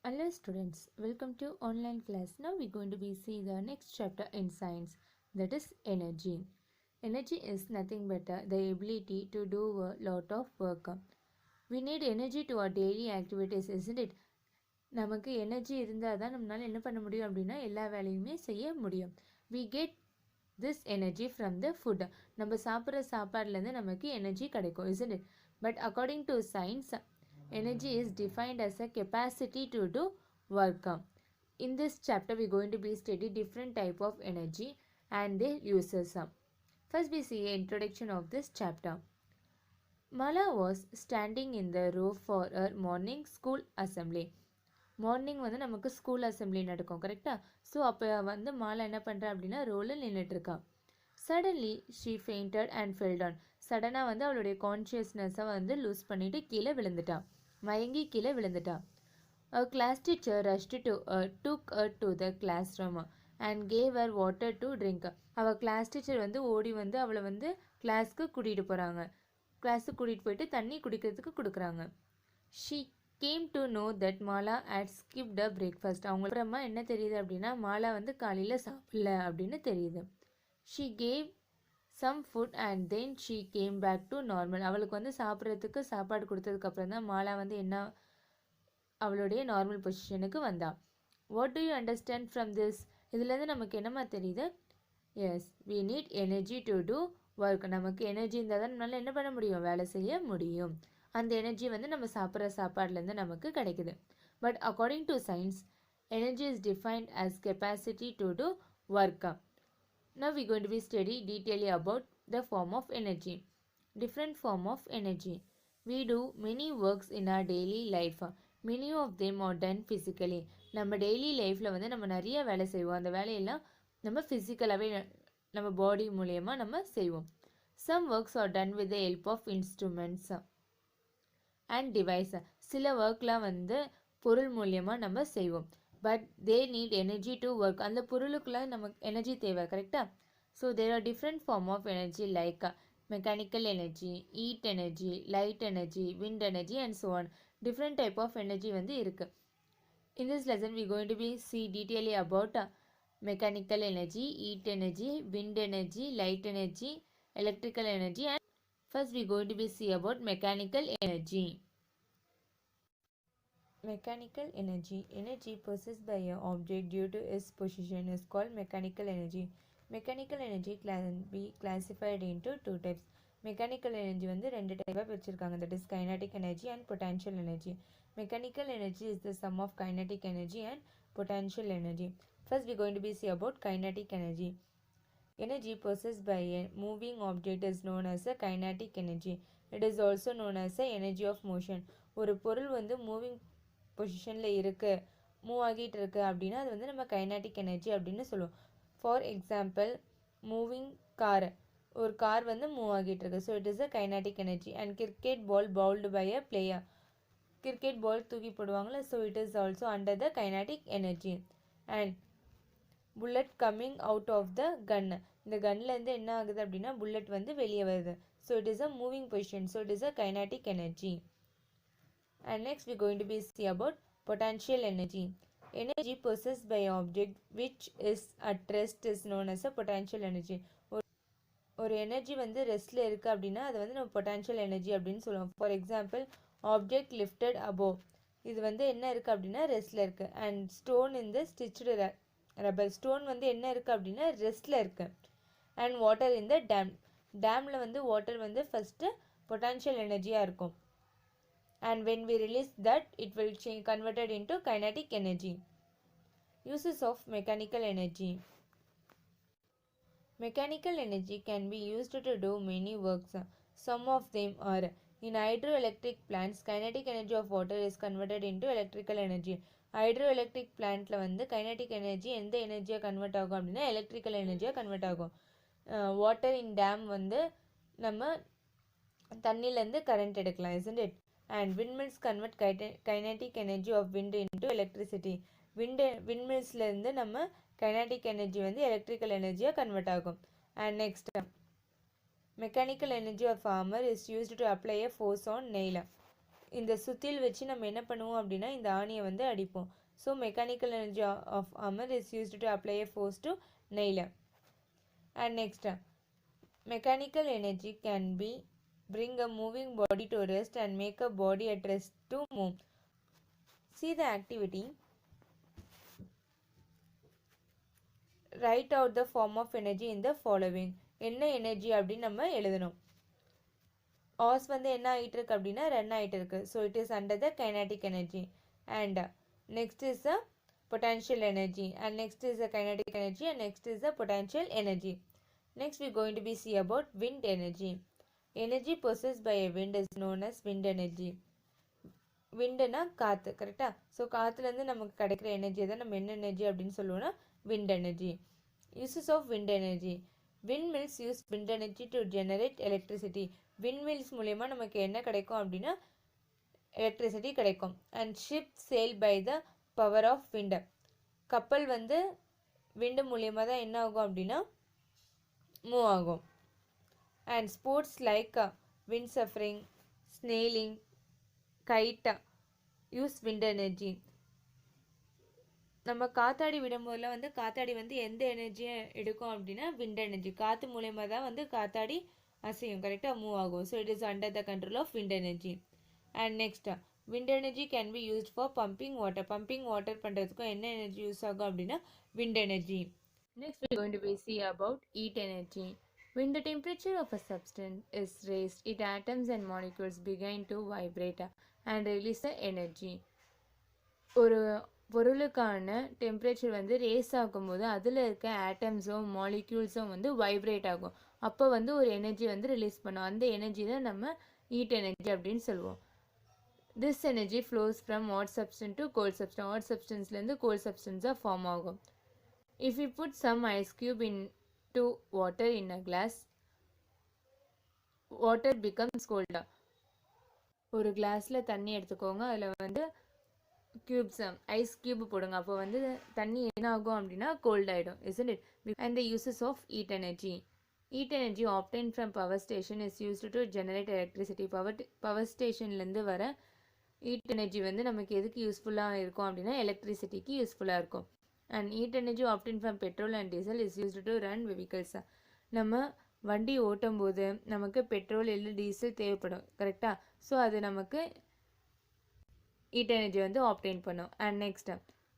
Hello students, welcome to online class. Now we're going to be see the next chapter in science, that is energy. Energy is nothing but the ability to do a lot of work. We need energy to our daily activities, isn't it? நமக்கு energy இருந்தால் தான் நம்மளால் என்ன பண்ண முடியும் அப்படின்னா எல்லா வேலையுமே செய்ய முடியும். We get this energy from the food. நம்ம சாப்பிட்ற சாப்பாடுலேருந்து நமக்கு எனர்ஜி கிடைக்கும், isn't it? But according to science, energy is defined as a capacity to do work. In this chapter, we're going to be study different type of energy and their uses. First, we see an introduction of this chapter. Mala was standing in the row for her morning school assembly. Morning வந்து நமக்கு school assembly நடக்கும் கரெக்டாக. So அப்போ வந்து மாலா என்ன பண்ணுறா அப்படின்னா ரோலில் நின்றுட்டுருக்கா. Suddenly she fainted and fell down. சடனாக வந்து அவளுடைய கான்ஷியஸ்னஸை வந்து லூஸ் பண்ணிவிட்டு கீழே விழுந்துட்டா, மயங்கி கீழே விழுந்துட்டா. A class teacher rushed to took her to the classroom and gave her water to drink. அவள் கிளாஸ் டீச்சர் வந்து ஓடி வந்து அவளை வந்து கிளாஸ்க்கு கூட்டிகிட்டு போகிறாங்க. கிளாஸுக்கு கூட்டிகிட்டு போயிட்டு தண்ணி குடிக்கிறதுக்கு கொடுக்குறாங்க. She came to know that Mala had skipped a breakfast. அவங்க அப்புறமா என்ன தெரியுது அப்படின்னா மாலா வந்து காலையில் சாப்பிடல அப்படின்னு தெரியுது. She gave some food and then she came back to normal. அவளுக்கு வந்து சாப்பிட்றதுக்கு சாப்பாடு கொடுத்ததுக்கப்புறம் தான் மாலா வந்து என்ன அவளுடைய நார்மல் பொசிஷனுக்கு வந்தா. What do you understand from this? இதுலேருந்து நமக்கு என்னமா தெரியுது? Yes, we need energy to do work. நமக்கு எனர்ஜி இருந்தால் தான் நம்மளால் என்ன பண்ண முடியும், வேலை செய்ய முடியும். அந்த எனர்ஜி வந்து நம்ம சாப்பிட்ற சாப்பாடுலேருந்து நமக்கு கிடைக்குது. But according to science, energy is defined as capacity to do work. Now we are going to be study detailing about the form of energy. Different form of energy. We do many works in our daily life. Many of them are done physically. நம்ம daily லைஃப்பில் வந்து நம்ம நிறைய வேலை செய்வோம். அந்த வேலையெல்லாம் நம்ம ஃபிசிக்கலாகவே நம்ம பாடி மூலயமா நம்ம செய்வோம். Some works are done with the help of instruments and device. சில ஒர்க்லாம் வந்து பொருள் மூலியமாக நம்ம செய்வோம். But they need energy to work. அந்த பொருளுக்குலாம் நமக்கு எனர்ஜி தேவை கரெக்டாக. So there are different form of energy like mechanical energy, heat energy, light energy, wind energy and so on. Different type of energy வந்து இருக்குது. In this lesson we going to be see detailly about mechanical energy, heat energy, wind energy, light energy, electrical energy, and first we are going to be see about mechanical energy. Mechanical energy. Energy possessed by an object due to its position is called mechanical energy. Mechanical energy can be classified into two types. Mechanical energy வந்து ரெண்டு டைப்பாக வச்சுருக்காங்க, that is kinetic energy and potential energy. Mechanical energy is the sum of kinetic energy and potential energy. First we are going to be see about kinetic energy. Energy possessed by a moving object is known as a kinetic energy. It is also known as a energy of motion. ஒரு பொருள் வந்து moving பொசிஷனில் இருக்குது, move ஆகிட்டு இருக்குது அப்படின்னா அது வந்து நம்ம கைனட்டிக் எனர்ஜி அப்படின்னு சொல்லுவோம். ஃபார் எக்ஸாம்பிள், மூவிங் கார், ஒரு கார் வந்து மூவ் ஆகிட்டு இருக்கு, so it is a kinetic energy. And cricket ball bowled by a player, cricket ball தூக்கி போடுவாங்களே, so it is also under the kinetic energy. And bullet coming out of the gun, இந்த கன்லேருந்து என்ன ஆகுது அப்படின்னா bullet வந்து வெளியே வருது, so it is a moving position, so it is a kinetic energy. And next we are going to be see about potential energy. Energy possessed by an object which is at rest is known as a potential energy. ஒரு energy வந்து ரெஸ்ட்டில் இருக்குது அப்படின்னா அது வந்து நம்ம potential energy அப்படின்னு சொல்லுவோம். For example, object lifted above, இது வந்து என்ன இருக்குது அப்படின்னா ரெஸ்ட்டில் இருக்குது. அண்ட் ஸ்டோன் இந்த ஸ்டிச்டு ரப்பர், ஸ்டோன் வந்து என்ன இருக்குது அப்படின்னா ரெஸ்ட்டில் இருக்குது. அண்ட் வாட்டர் இந்த டேம், டேமில் வந்து வாட்டர் வந்து ஃபஸ்ட்டு பொட்டன்ஷியல் எனர்ஜியாக இருக்கும். And when we release that, it will change converted into kinetic energy. Uses of mechanical energy. Mechanical energy can be used to do many works. Some of them are: in hydroelectric plants, kinetic energy of water is converted into electrical energy. Hydroelectric plantல வந்து kinetic energy எந்த எனர்ஜியாக convert ஆகும் அப்படின்னா electrical எனர்ஜியாக convert ஆகும். Water in dam வந்து நம்ம தண்ணிலேருந்து current எடுக்கலாம், isn't it? And windmills convert kinetic energy of wind into electricity. windmillsலேருந்து நம்ம kinetic energy வந்து electrical energy-யாக கன்வெர்ட் ஆகும். And next, mechanical energy of hammer is used to apply a force on nail. இந்த சுத்தியில் வச்சு நம்ம என்ன பண்ணுவோம் அப்படின்னா இந்த ஆணியை வந்து அடிப்போம். So mechanical energy of hammer is used to apply a force to nail. And next, mechanical energy can be bring a moving body to rest and make a body at rest to move. See the activity. Write out the form of energy in the following. என்ன energy அப்படின்னு நம்ம எழுதணும். As வந்து என்ன ஆகிட்டு இருக்கு அப்படின்னா run ஆகிட்டு இருக்கு. So it is under the kinetic energy. And next is a potential energy, and next is the kinetic energy, and next is the potential energy. Next we are going to be see about wind energy. Energy possessed by a wind is known as wind energy. விண்டுனா காற்று, கரெக்டா? So காற்றுலேருந்து நமக்கு கிடைக்கிற எனர்ஜியை தான் நம்ம என்ன energy அப்படின்னு சொல்லுவோம்னா wind energy. Uses of wind energy. Windmills use wind energy to generate electricity. Windmills மூலயமா நமக்கு என்ன கிடைக்கும் அப்படின்னா எலக்ட்ரிசிட்டி கிடைக்கும். And ships sail by the power of wind. கப்பல் வந்து விண்டு மூலியமாக தான் என்ன ஆகும் அப்படின்னா மூவ் ஆகும். And sports like wind surfing, sailing, kite use wind energy. நம்ம காத்தாடி விடும்போதில் வந்து காத்தாடி வந்து எந்த எனர்ஜியை எடுக்கும் அப்படின்னா விண்ட் எனர்ஜி. காற்று மூலயமா தான் வந்து காத்தாடி அசையும், கரெக்டாக மூவ் ஆகும். So it is under the control of wind energy. And next, wind energy can be used for pumping water. Pumping water பண்ணுறதுக்கும் என்ன எனர்ஜி யூஸ் ஆகும் அப்படின்னா wind energy. Next we are going to be see about heat energy. When the temperature of a substance is raised, its atoms and molecules begin to vibrate and release the energy. ஒரு பொருளுக்கான temperature வந்து race ஆகும்போது அதில் இருக்க ஆட்டம்ஸும் மாலிக்யூல்ஸும் வந்து vibrate ஆகும். அப்போ வந்து ஒரு எனர்ஜி வந்து ரிலீஸ் பண்ணும். அந்த எனர்ஜி தான் நம்ம ஹீட் எனர்ஜி அப்படின்னு சொல்லுவோம். This energy flows from hot substance to cold substance. Hot substanceலேருந்து cold substance form ஆகும். If we put some ice cube into water in a glass, water becomes cold. ஒரு கிளாஸில் தண்ணி எடுத்துக்கோங்க, அதில் வந்து க்யூப்ஸ் ஐஸ் க்யூப் போடுங்க. அப்போ வந்து தண்ணி என்ன ஆகும் அப்படின்னா கோல்ட் ஆகிடும், isn't it? And the uses of heat energy. Heat energy obtained from power station is used to generate electricity. Power ஸ்டேஷன்லேருந்து வர ஹீட் எனர்ஜி வந்து நமக்கு எதுக்கு யூஸ்ஃபுல்லாக இருக்கும் அப்படின்னா எலக்ட்ரிசிட்டிக்கு யூஸ்ஃபுல்லாக இருக்கும். And heat energy obtain from petrol and diesel is used to run vehicles. நம்ம வண்டி ஓட்டும் போது நமக்கு பெட்ரோல் இல்லை டீசல் தேவைப்படும், கரெக்டாக? ஸோ அது நமக்கு ஹீட் எனர்ஜி வந்து ஆப்டைன் பண்ணும். And next,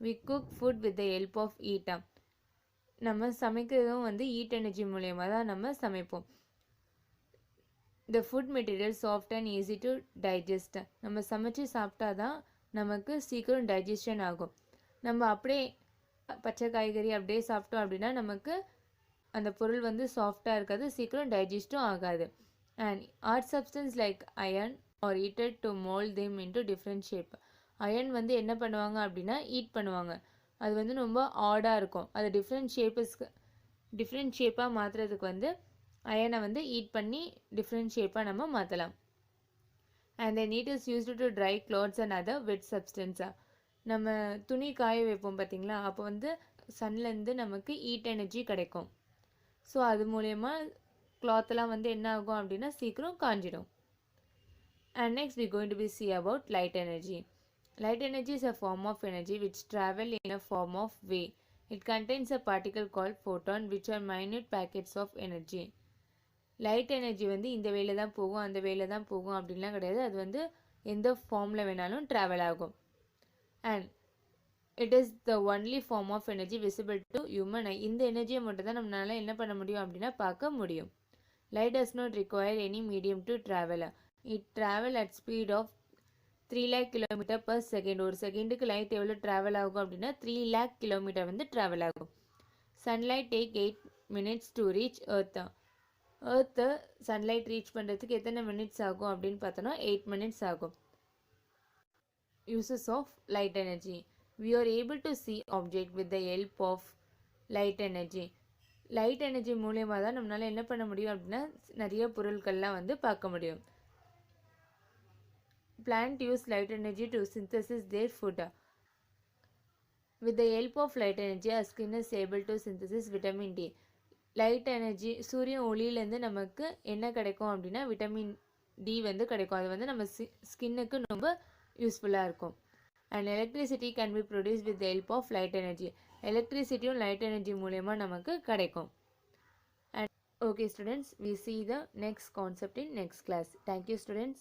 we cook food with the help of heat. நம்ம சமைக்கிறதும் வந்து ஹீட் எனர்ஜி மூலயமா தான் நம்ம சமைப்போம். The food material soft and easy to digest. நம்ம சமைச்சு சாப்பிட்டா தான் நமக்கு சீக்கிரம் டைஜஷன் ஆகும். நம்ம அப்படியே பச்சை காய்கறி அப்படியே சாப்பிட்டோம் அப்படின்னா நமக்கு அந்த பொருள் வந்து சாஃப்டாக இருக்காது, சீக்கிரம் டைஜஸ்ட்டும் ஆகாது. And hard substance like iron are heated to mould them into different shape. Iron வந்து என்ன பண்ணுவாங்க அப்படின்னா ஹீட் பண்ணுவாங்க. அது வந்து ரொம்ப ஆடாக இருக்கும். அது டிஃப்ரெண்ட் ஷேப்பாக மாற்றுறதுக்கு வந்து அயனை வந்து ஹீட் பண்ணி டிஃப்ரெண்ட் ஷேப்பாக நம்ம மாற்றலாம். And then it is used to dry clothes and other wet சப்ஸ்டன்ஸாக. நம்ம துணி காய வைப்போம் பார்த்தீங்களா, அப்போ வந்து சன்லேருந்து நமக்கு ஹீட் எனர்ஜி கிடைக்கும். ஸோ அது மூலயமா கிளாத்தெல்லாம் வந்து என்ன ஆகும் அப்படின்னா சீக்கிரம் காஞ்சிடும். And next we going to be see about light energy. Light energy is a form of energy which travel in a form of wave. It contains a particle called photon which are minute packets of energy. Light energy வந்து இந்த வேலை தான் போகும் அந்த வேலை தான் போகும் அப்படின்லாம் கிடையாது. அது வந்து எந்த ஃபார்மில் வேணாலும் ட்ராவல் ஆகும். And it is the only form of energy visible to human eye. இந்த எனர்ஜியை மட்டும் தான் நம்மளால என்ன பண்ண முடியும் அப்படின்னா பார்க்க முடியும். Light does not require any medium to travel. It travel at speed of 3 lakh kilometer per second. ஒரு செகண்டுக்கு லைட் எவ்வளோ ட்ராவல் ஆகும் அப்படின்னா 3 lakh kilometer வந்து ட்ராவல் ஆகும். Sunlight take 8 minutes to reach earth. Earth sunlight reach பண்ணுறதுக்கு எத்தனை minutes ஆகும் அப்படின்னு பார்த்தோன்னா 8 minutes ஆகும். Uses of light energy. We are able to see object with the help of light energy. Light energy மூலயமா தான் நம்மளால் என்ன பண்ண முடியும் அப்படின்னா நிறைய பொருட்கள்லாம் வந்து பார்க்க முடியும். Plant use light energy to synthesize their food. With the help of light energy, our skin is able to synthesize vitamin D. Light energy சூரிய ஒளியிலேருந்து நமக்கு என்ன கிடைக்கும் அப்படின்னா விட்டமின் டி வந்து கிடைக்கும். அது வந்து நம்ம ஸ்கின்னுக்கு ரொம்ப யூஸ்ஃபுல்லாக இருக்கும். And electricity can be produce with the help of light energy. எலக்ட்ரிசிட்டியும் லைட் எனர்ஜி மூலயமா நமக்கு கிடைக்கும். And okay students, we see the next concept in next class. Thank you students.